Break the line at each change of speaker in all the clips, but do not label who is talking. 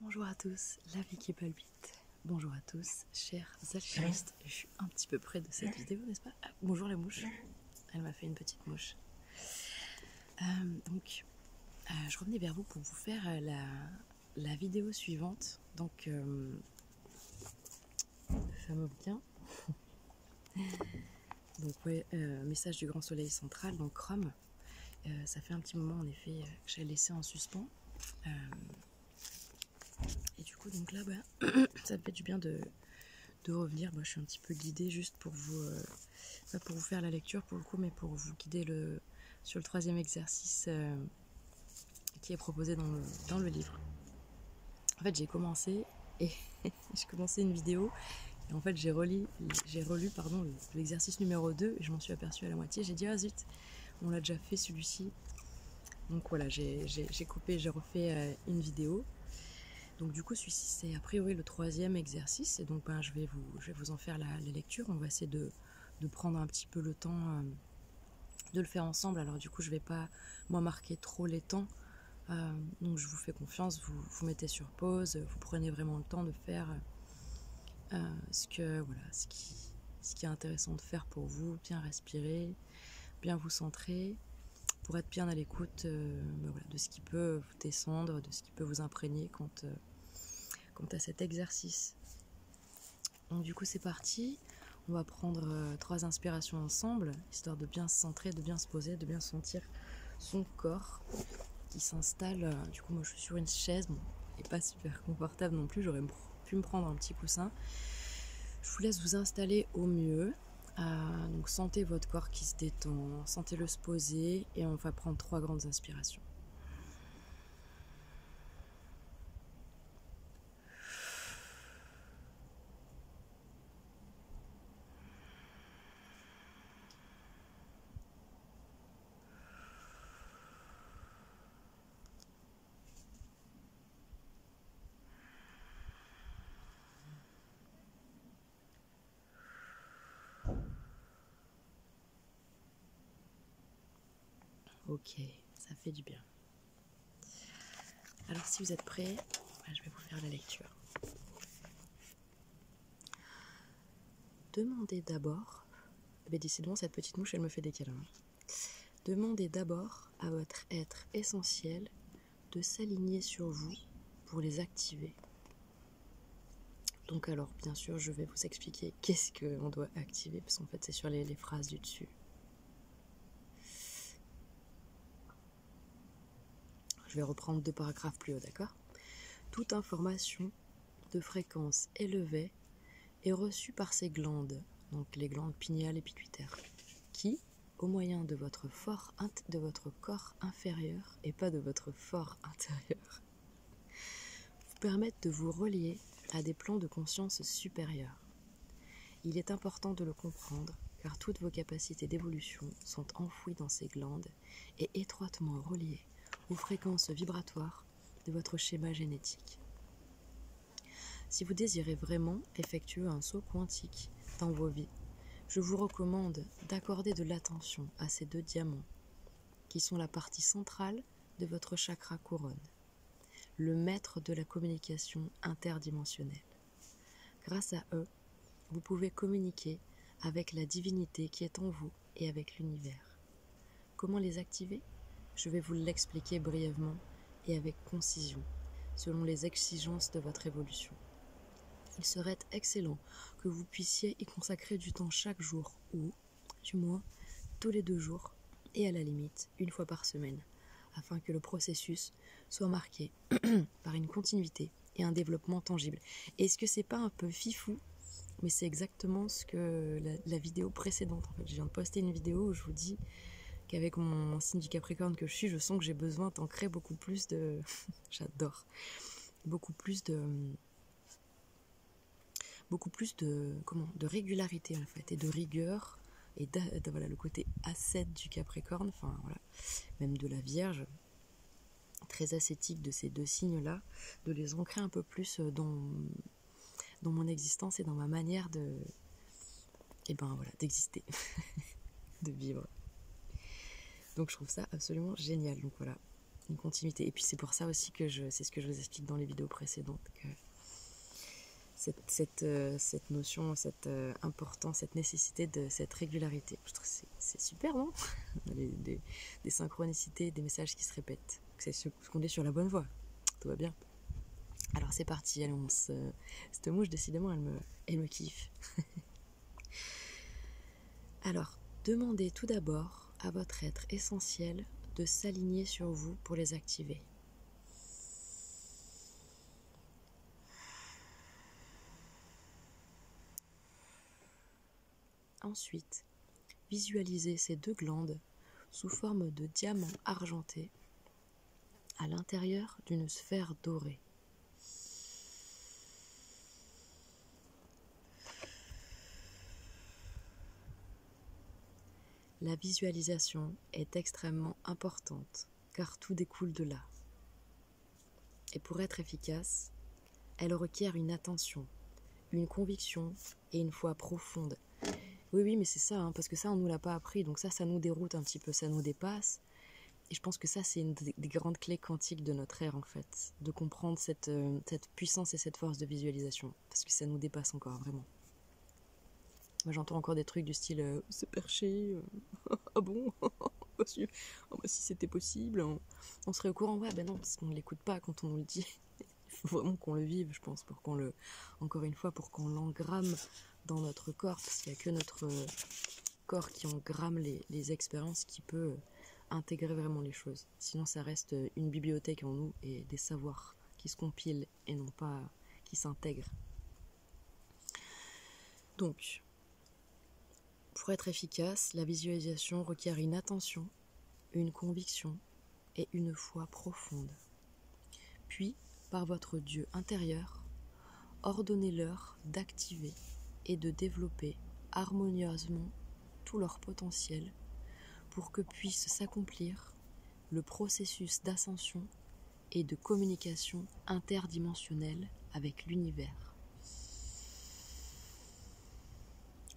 Bonjour à tous, la vie qui palpite. Bonjour à tous, chers alchimistes. Je suis un petit peu près de cette vidéo, n'est-ce pas? Bonjour la mouche. Elle m'a fait une petite mouche. Je revenais vers vous pour vous faire la vidéo suivante. Donc, le fameux bouquin. Donc, ouais, message du grand soleil central, donc Chrome. Ça fait un petit moment en effet que j'ai laissé en suspens. Et du coup, donc là, ça me fait du bien de revenir. Je suis un petit peu guidée juste pour vous, pas pour vous faire la lecture pour le coup, mais pour vous guider sur le troisième exercice qui est proposé dans le livre. En fait, j'ai commencé une vidéo et en fait j'ai relu l'exercice numéro 2 et je m'en suis aperçue à la moitié. J'ai dit ah zut, on l'a déjà fait celui-ci. Donc voilà, j'ai coupé, j'ai refait une vidéo. Donc du coup, celui-ci, c'est a priori le troisième exercice. Et donc je vais vous en faire la lecture. On va essayer de prendre un petit peu le temps de le faire ensemble. Alors du coup, je ne vais pas moi marquer trop les temps. Donc je vous fais confiance, vous mettez sur pause, vous prenez vraiment le temps de faire ce qui est intéressant de faire pour vous. Bien respirer, bien vous centrer, pour être bien à l'écoute de ce qui peut vous descendre, de ce qui peut vous imprégner quant à cet exercice. Donc du coup c'est parti, on va prendre 3 inspirations ensemble, histoire de bien se centrer, de bien se poser, de bien sentir son corps qui s'installe. Du coup moi je suis sur une chaise, et pas super confortable non plus, j'aurais pu me prendre un petit coussin. Je vous laisse vous installer au mieux. Donc sentez votre corps qui se détend, sentez-le se poser et on va prendre 3 grandes inspirations. Ok, ça fait du bien. Alors si vous êtes prêts, je vais vous faire la lecture. Demandez d'abord, décidément cette petite mouche elle me fait des câlins. Demandez d'abord à votre être essentiel de s'aligner sur vous pour les activer. Donc alors bien sûr je vais vous expliquer qu'est-ce qu'on doit activer, parce qu'en fait c'est sur les phrases du dessus. Je vais reprendre 2 paragraphes plus haut, d'accord? Toute information de fréquence élevée est reçue par ces glandes, donc les glandes pinéales et pituitaires, qui, au moyen de votre corps inférieur et pas de votre fort intérieur, vous permettent de vous relier à des plans de conscience supérieurs. Il est important de le comprendre, car toutes vos capacités d'évolution sont enfouies dans ces glandes et étroitement reliées aux fréquences vibratoires de votre schéma génétique. Si vous désirez vraiment effectuer un saut quantique dans vos vies, je vous recommande d'accorder de l'attention à ces 2 diamants, qui sont la partie centrale de votre chakra couronne, le maître de la communication interdimensionnelle. Grâce à eux, vous pouvez communiquer avec la divinité qui est en vous et avec l'univers. Comment les activer? Je vais vous l'expliquer brièvement et avec concision, selon les exigences de votre évolution. Il serait excellent que vous puissiez y consacrer du temps chaque jour, ou, du moins, tous les 2 jours, et à la limite, 1 fois par semaine, afin que le processus soit marqué par une continuité et un développement tangible. Est-ce que c'est pas un peu fifou? Mais c'est exactement ce que la vidéo précédente, en fait. Je viens de poster une vidéo où je vous dis qu'avec mon signe du Capricorne que je suis, je sens que j'ai besoin d'ancrer beaucoup plus de... J'adore. Beaucoup plus de régularité, en fait, et de rigueur, et voilà, le côté ascète du Capricorne, enfin voilà, même de la Vierge, très ascétique de ces 2 signes-là, de les ancrer un peu plus dans mon existence et dans ma manière d'exister, de vivre. Donc je trouve ça absolument génial. Donc voilà, une continuité. Et puis c'est pour ça aussi que c'est ce que je vous explique dans les vidéos précédentes, que cette notion, cette importance, cette nécessité de cette régularité. Je trouve que c'est super, non? Des synchronicités, des messages qui se répètent. Qu'on est sur la bonne voie. Tout va bien. Alors c'est parti, allons. Cette mouche, décidément, elle me kiffe. Alors, demandez tout d'abord à votre être essentiel de s'aligner sur vous pour les activer. Ensuite, visualisez ces deux glandes sous forme de diamants argentés à l'intérieur d'une sphère dorée. La visualisation est extrêmement importante car tout découle de là. Et pour être efficace, elle requiert une attention, une conviction et une foi profonde. Oui, mais c'est ça, hein, parce que ça, on ne nous l'a pas appris, donc ça nous déroute un petit peu, ça nous dépasse. Et je pense que ça, c'est une des grandes clés quantiques de notre ère, en fait, de comprendre cette puissance et cette force de visualisation, parce que ça nous dépasse encore, vraiment. Moi, j'entends encore des trucs du style c'est perché, ah bon si c'était possible, on serait au courant. Ouais, ben non, parce qu'on ne l'écoute pas quand on nous le dit. Il faut vraiment qu'on le vive, je pense, encore une fois, pour qu'on l'engramme dans notre corps, parce qu'il n'y a que notre corps qui engramme les expériences, qui peut intégrer vraiment les choses. Sinon, ça reste une bibliothèque en nous et des savoirs qui se compilent et non pas qui s'intègrent. Donc, pour être efficace, la visualisation requiert une attention, une conviction et une foi profonde. Puis, par votre Dieu intérieur, ordonnez-leur d'activer et de développer harmonieusement tout leur potentiel pour que puisse s'accomplir le processus d'ascension et de communication interdimensionnelle avec l'univers.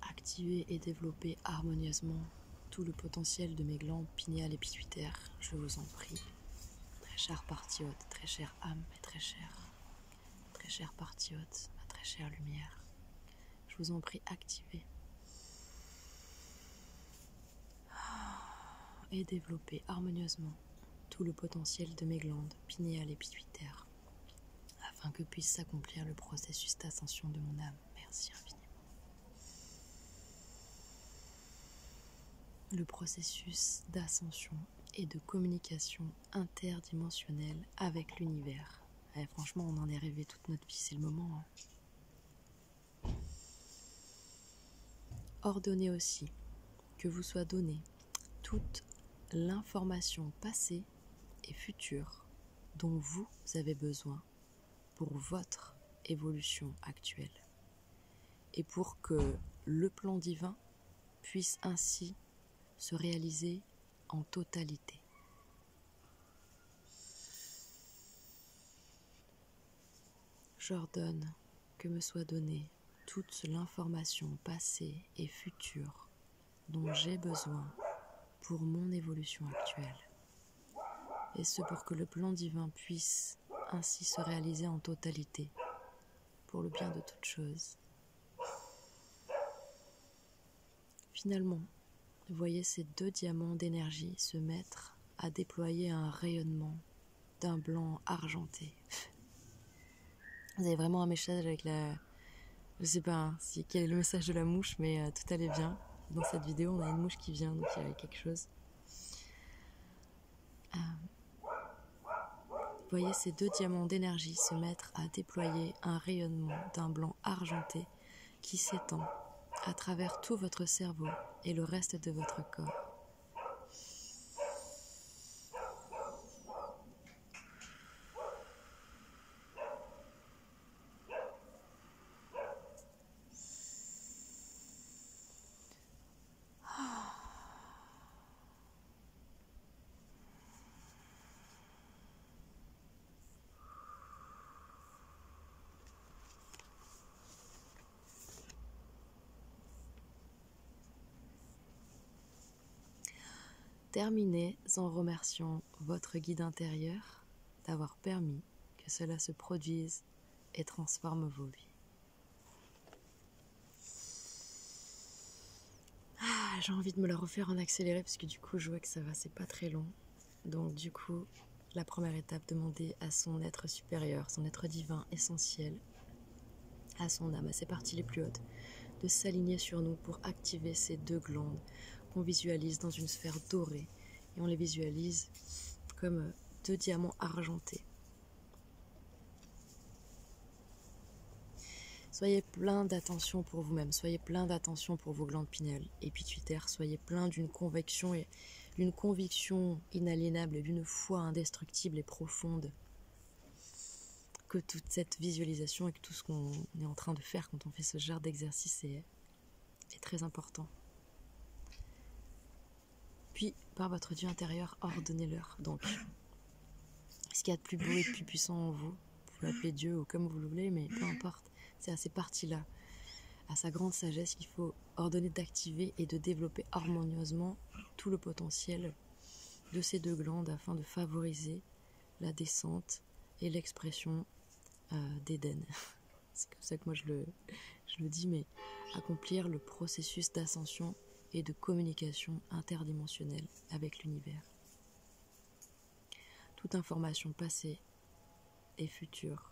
Activer et développer harmonieusement tout le potentiel de mes glandes pinéales et pituitaires, je vous en prie. Très chère partie haute, très chère âme et très chère partie haute, ma très chère lumière. Je vous en prie, activez et développez harmonieusement tout le potentiel de mes glandes pinéales et pituitaires, afin que puisse s'accomplir le processus d'ascension de mon âme. Merci infiniment. Le processus d'ascension et de communication interdimensionnelle avec l'univers. Franchement, on en est rêvé toute notre vie, c'est le moment. Ordonnez aussi que vous soit donnée toute l'information passée et future dont vous avez besoin pour votre évolution actuelle et pour que le plan divin puisse ainsi se réaliser en totalité. J'ordonne que me soit donnée toute l'information passée et future dont j'ai besoin pour mon évolution actuelle, et ce pour que le plan divin puisse ainsi se réaliser en totalité, pour le bien de toutes choses. Finalement, voyez ces deux diamants d'énergie se mettre à déployer un rayonnement d'un blanc argenté. Vous avez vraiment un message avec la... Je sais pas quel est le message de la mouche, mais tout allait bien. Dans cette vidéo, on a une mouche qui vient, donc il y a quelque chose. Voyez ces deux diamants d'énergie se mettre à déployer un rayonnement d'un blanc argenté qui s'étend à travers tout votre cerveau et le reste de votre corps. Terminez en remerciant votre guide intérieur d'avoir permis que cela se produise et transforme vos vies. J'ai envie de me la refaire en accéléré parce que du coup je vois que ça va, c'est pas très long. Donc du coup, la première étape, demander à son être supérieur, son être divin essentiel, à son âme, à ses parties les plus hautes, de s'aligner sur nous pour activer ces deux glandes qu'on visualise dans une sphère dorée. Et on les visualise comme deux diamants argentés. Soyez plein d'attention pour vous-même, soyez plein d'attention pour vos glandes pinéales et pituitaires, soyez plein d'une conviction inaliénable et d'une foi indestructible et profonde que toute cette visualisation et que tout ce qu'on est en train de faire quand on fait ce genre d'exercice est très important. Puis, par votre Dieu intérieur, ordonnez-leur. Donc, ce qu'il y a de plus beau et de plus puissant en vous, vous pouvez l'appeler Dieu ou comme vous le voulez, mais peu importe, c'est à ces parties-là, à sa grande sagesse qu'il faut ordonner d'activer et de développer harmonieusement tout le potentiel de ces deux glandes afin de favoriser la descente et l'expression d'Éden. C'est comme ça que moi je le dis, mais accomplir le processus d'ascension et de communication interdimensionnelle avec l'univers. Toute information passée et future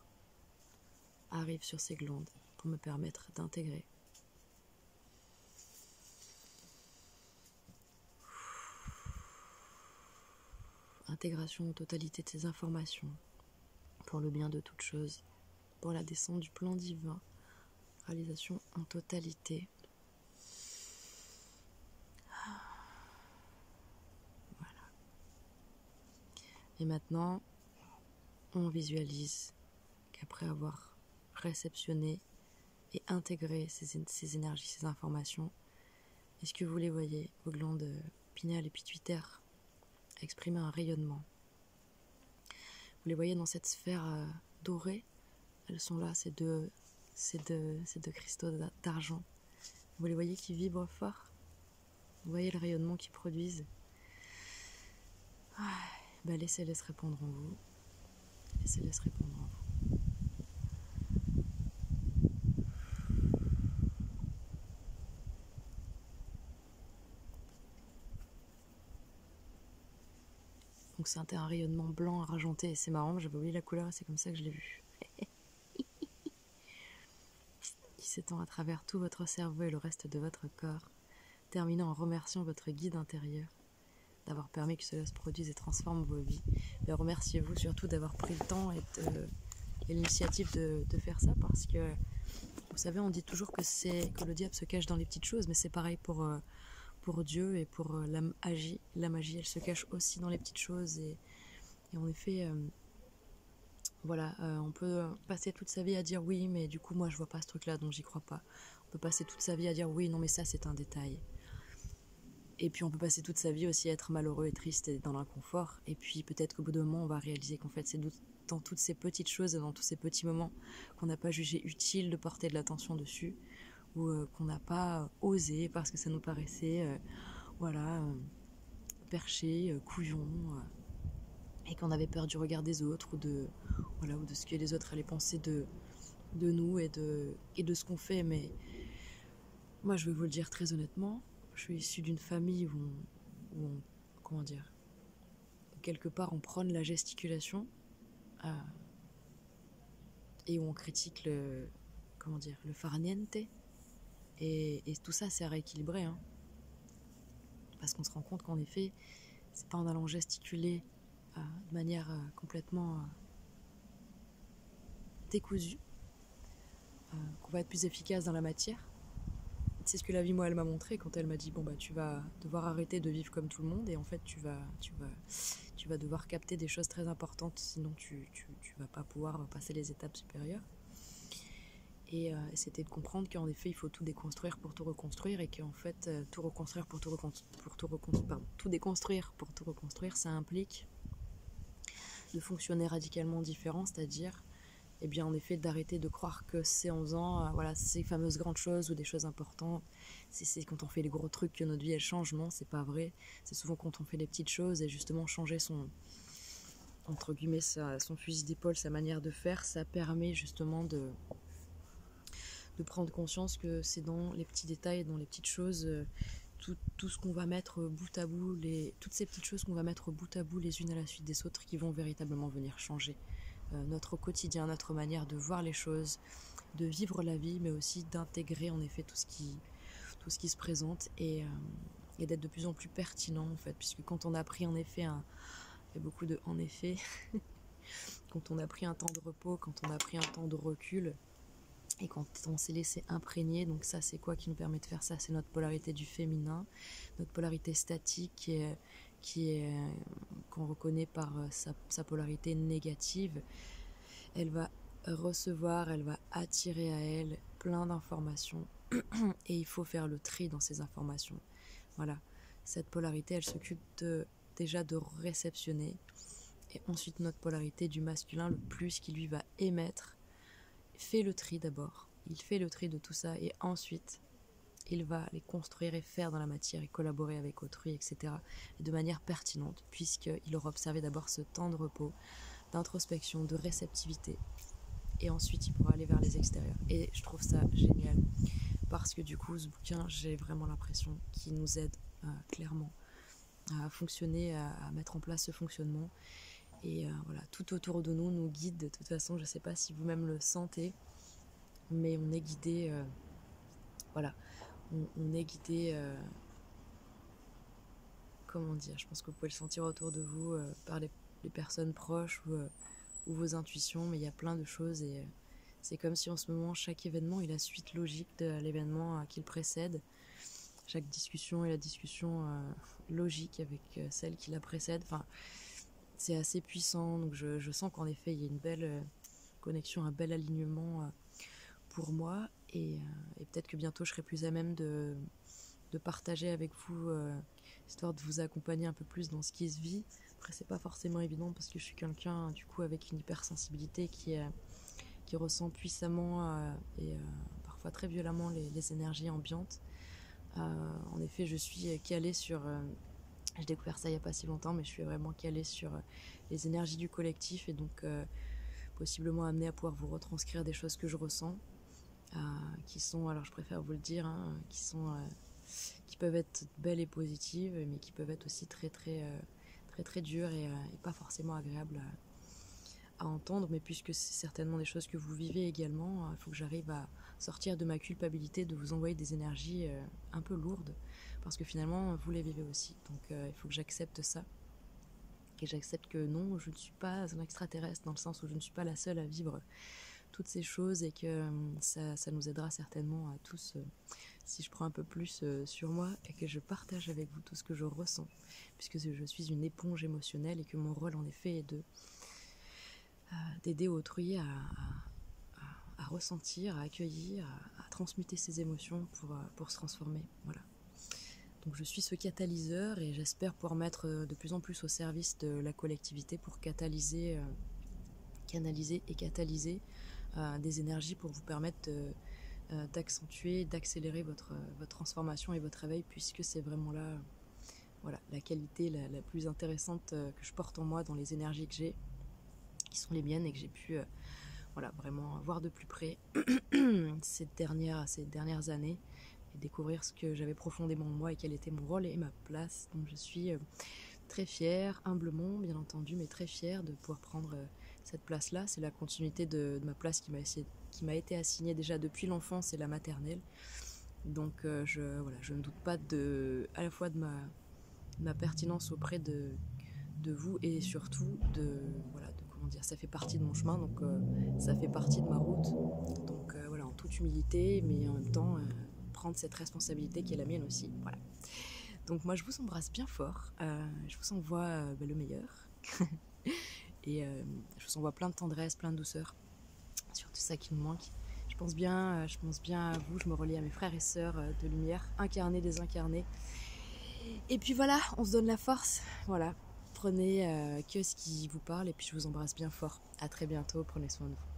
arrive sur ces glandes pour me permettre d'intégrer. Intégration en totalité de ces informations pour le bien de toute chose, pour la descente du plan divin, réalisation en totalité. Voilà. Et maintenant, on visualise qu'après avoir réceptionné et intégrer ces énergies, ces informations, est-ce que vous les voyez, vos glandes pinéales et pituitaires, exprimer un rayonnement? Vous les voyez dans cette sphère dorée, elles sont là, ces deux cristaux d'argent. Vous les voyez qui vibrent fort? Vous voyez le rayonnement qu'ils produisent? Laissez-les se répandre en vous. Laissez-les se répandre en vous. Donc c'est un rayonnement blanc argenté, et c'est marrant, j'avais oublié la couleur et c'est comme ça que je l'ai vu. Qui s'étend à travers tout votre cerveau et le reste de votre corps, terminant en remerciant votre guide intérieur d'avoir permis que cela se produise et transforme vos vies. Et remerciez-vous surtout d'avoir pris le temps et l'initiative de faire ça, parce que vous savez, on dit toujours que le diable se cache dans les petites choses, mais c'est pareil pour Dieu et pour la magie. La magie, elle se cache aussi dans les petites choses. Et en effet, on peut passer toute sa vie à dire oui, mais du coup, moi, je vois pas ce truc-là, donc j'y crois pas. On peut passer toute sa vie à dire oui, non, mais ça, c'est un détail. Et puis, on peut passer toute sa vie aussi à être malheureux et triste et dans l'inconfort. Et puis, peut-être qu'au bout d'un moment, on va réaliser qu'en fait, c'est dans toutes ces petites choses et dans tous ces petits moments qu'on n'a pas jugé utile de porter de l'attention dessus, ou qu'on n'a pas osé parce que ça nous paraissait perché, couillon, et qu'on avait peur du regard des autres ou de ce que les autres allaient penser de nous et de ce qu'on fait. Mais moi, je vais vous le dire très honnêtement, je suis issue d'une famille où on quelque part on prône la gesticulation et où on critique le farniente. Et tout ça, c'est à rééquilibrer, hein. Parce qu'on se rend compte qu'en effet, c'est pas en allant gesticuler de manière complètement décousue qu'on va être plus efficace dans la matière. C'est ce que la vie, moi, elle m'a montré quand elle m'a dit tu vas devoir arrêter de vivre comme tout le monde, et en fait tu vas devoir capter des choses très importantes, sinon tu vas pas pouvoir passer les étapes supérieures. Et c'était de comprendre qu'en effet, il faut tout déconstruire pour tout reconstruire, et qu'en fait, tout déconstruire pour tout reconstruire, ça implique de fonctionner radicalement différent, c'est-à-dire et bien en effet d'arrêter de croire que c'est en faisant voilà, ces fameuses grandes choses ou des choses importantes, c'est quand on fait les gros trucs que notre vie elle change. Non, c'est pas vrai, c'est souvent quand on fait les petites choses, et justement changer son, entre guillemets, son fusil d'épaule, sa manière de faire, ça permet justement de prendre conscience que c'est dans les petits détails, dans les petites choses, tout ce qu'on va mettre bout à bout, toutes ces petites choses qu'on va mettre bout à bout les unes à la suite des autres, qui vont véritablement venir changer notre quotidien, notre manière de voir les choses, de vivre la vie, mais aussi d'intégrer en effet tout ce qui se présente, et d'être de plus en plus pertinent en fait, puisque quand on a pris en effet il y a beaucoup de en effet quand on a pris un temps de repos, quand on a pris un temps de recul, et quand on s'est laissé imprégner, donc ça c'est quoi qui nous permet de faire ça? C'est notre polarité du féminin, notre polarité statique qu'on reconnaît par sa polarité négative. Elle va recevoir, elle va attirer à elle plein d'informations et il faut faire le tri dans ces informations. Voilà, cette polarité elle s'occupe déjà de réceptionner, et ensuite notre polarité du masculin, le plus, qui lui va émettre, fait le tri d'abord, il fait le tri de tout ça, et ensuite il va les construire et faire dans la matière et collaborer avec autrui, etc. Et de manière pertinente, puisqu'il aura observé d'abord ce temps de repos, d'introspection, de réceptivité, et ensuite il pourra aller vers les extérieurs. Et je trouve ça génial, parce que du coup ce bouquin, j'ai vraiment l'impression qu'il nous aide clairement à fonctionner, à mettre en place ce fonctionnement. Et voilà, tout autour de nous guide. De toute façon, je ne sais pas si vous-même le sentez, mais on est guidé, voilà, on est guidé, comment dire, je pense que vous pouvez le sentir autour de vous, par les personnes proches, ou vos intuitions, mais il y a plein de choses, et c'est comme si en ce moment, chaque événement est la suite logique de l'événement qui le précède. Chaque discussion est la discussion logique avec celle qui la précède. Enfin, c'est assez puissant, donc je sens qu'en effet il y a une belle connexion, un bel alignement pour moi, et peut-être que bientôt je serai plus à même de partager avec vous, histoire de vous accompagner un peu plus dans ce qui se vit. Après c'est pas forcément évident, parce que je suis quelqu'un du coup avec une hypersensibilité qui ressent puissamment et parfois très violemment les énergies ambiantes. En effet, je suis calée sur... j'ai découvert ça il n'y a pas si longtemps, mais je suis vraiment calée sur les énergies du collectif, et donc possiblement amenée à pouvoir vous retranscrire des choses que je ressens, qui sont, alors je préfère vous le dire, qui peuvent être belles et positives, mais qui peuvent être aussi très dures, et pas forcément agréables à entendre. Mais puisque c'est certainement des choses que vous vivez également, il faut que j'arrive à sortir de ma culpabilité de vous envoyer des énergies un peu lourdes, parce que finalement vous les vivez aussi. Donc il faut que j'accepte ça, et j'accepte que non, je ne suis pas un extraterrestre, dans le sens où je ne suis pas la seule à vivre toutes ces choses, et que ça nous aidera certainement à tous, si je prends un peu plus sur moi, et que je partage avec vous tout ce que je ressens, puisque je suis une éponge émotionnelle, et que mon rôle en effet est d'aider autrui à ressentir, à accueillir, à transmuter ses émotions pour se transformer. Voilà. Donc je suis ce catalyseur, et j'espère pouvoir mettre de plus en plus au service de la collectivité pour canaliser et catalyser des énergies pour vous permettre d'accentuer, d'accélérer votre transformation et votre réveil, puisque c'est vraiment là, voilà, la qualité la plus intéressante que je porte en moi, dans les énergies que j'ai, qui sont les miennes, et que j'ai pu voilà, vraiment voir de plus près ces dernières années, et découvrir ce que j'avais profondément en moi, et quel était mon rôle et ma place. Donc je suis très fière, humblement bien entendu, mais très fière de pouvoir prendre cette place-là. C'est la continuité de ma place qui m'a été assignée déjà depuis l'enfance et la maternelle. Donc je ne doute pas à la fois de ma pertinence auprès de vous, et surtout comment dire, ça fait partie de mon chemin, donc ça fait partie de ma route. Donc voilà, en toute humilité, mais en même temps prendre cette responsabilité qui est la mienne aussi. Voilà. Donc moi je vous embrasse bien fort, je vous envoie le meilleur et je vous envoie plein de tendresse, plein de douceur, surtout ça qui me manque. Je pense bien à vous, je me relie à mes frères et sœurs de lumière, incarnés, désincarnés. Et puis voilà, on se donne la force. Voilà, prenez que ce qui vous parle, et puis je vous embrasse bien fort. À très bientôt, prenez soin de vous.